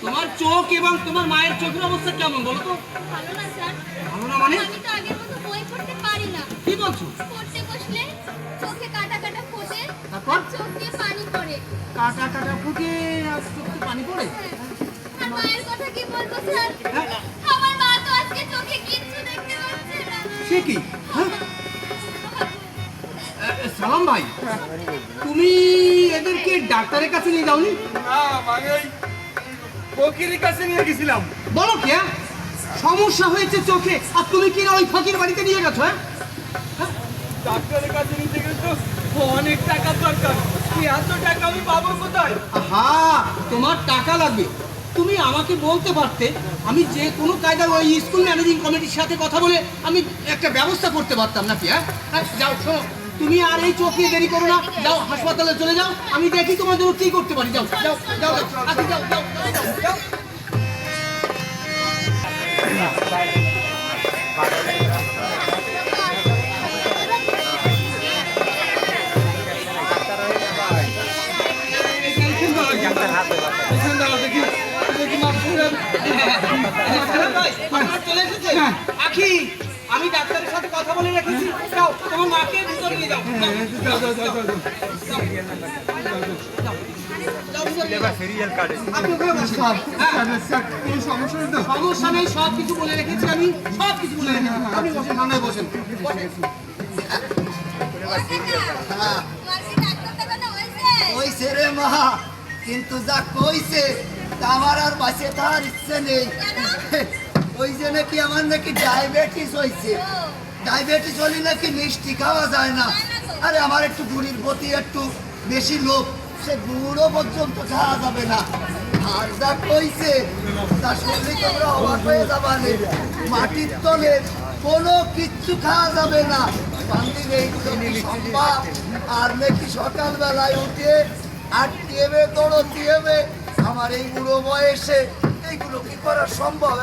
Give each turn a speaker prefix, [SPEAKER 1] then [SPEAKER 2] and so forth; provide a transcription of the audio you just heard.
[SPEAKER 1] তোমার চোখ এবং তোমার মায়ের চোখের অবস্থা কেমন বলো তো?
[SPEAKER 2] ভালো না স্যার।
[SPEAKER 1] ভালো না মানে?
[SPEAKER 2] আমি তো আগের মতো বই পড়তে পারি না।
[SPEAKER 1] কি বলছো?
[SPEAKER 2] পড়তে বসলে চোখে কাটা কাটা ফোটে,
[SPEAKER 1] তারপর
[SPEAKER 2] চোখ দিয়ে পানি পড়ে।
[SPEAKER 1] কাটা কাটা ফুটে আর চোখে পানি পড়ে?
[SPEAKER 2] আর মায়ের কথা কি বলবো স্যার? আমার মা তো আজকে চোখে কিচ্ছু দেখতে পাচ্ছে না।
[SPEAKER 1] সে কি? সালাম ভাই, তুমি এদেরকে ডাক্তারের কাছে নিয়ে যাওনি?
[SPEAKER 3] না মানে ওই ফকিরের কাছে নিয়ে গেছিলাম।
[SPEAKER 1] বলো কি সমস্যা হয়েছে চোখে আর তুমি কি না ওই ফকির বাড়িতে নিয়ে গেছো?
[SPEAKER 3] ডাক্তারের কাছে নিতে গেলে তো অনেক টাকার দরকার। এত টাকা আমি পাবো কোথায়?
[SPEAKER 1] হ্যাঁ, তোমার টাকা লাগবে। তুমি আমাকে বলতে পারতে, আমি যে কোনো কায়দায় ওই স্কুল ম্যানেজিং কমিটির সাথে কথা বলে আমি একটা ব্যবস্থা করতে পারতাম নাকি? যাও শোনো, তুমি আর এই চোখ নিয়ে দেরি করো না, যাও হাসপাতালে চলে যাও, আমি দেখি তোমার জন্য কি করতে পারি। যাও যাও যাও যাও যাও যাও যাও। আখি, আমি ডাক্তারের সাথে কথা বলে রেখেছি, যাও তোমার মাকে ভিতরে নিয়ে যাও। সমস্যা নেই, সব কিছু বলে রেখেছি আমি, সব কিছু বলে রেখেছি। আপনি বসেন, ঠান্ডায় বসেন।
[SPEAKER 4] কইছে রে মা, কিন্তু যা কইছে আমার আর বাঁচে তার ইচ্ছে নেই। ওই যে নাকি আমার নাকি ডায়াবেটিস হয়েছে, ডায়াবেটিস হলে নাকি মিষ্টি খাওয়া যায় না। আরে আমার একটু গুড়ির প্রতি একটু বেশি লোভ, সে গুড়ও পর্যন্ত খাওয়া যাবে না। আর যা কইছে তা শুনলে তোমরা অবাক হয়ে যাবা। মাটির তলে কোনো কিচ্ছু খাওয়া যাবে না। বান্দির এইগুলো কি সম্ভব? আর নাকি সকালবেলায় উঠে আটটিয়ে দৌড় দিয়ে আমার এই বুড়ো বয়সে এইগুলো কি করা সম্ভব?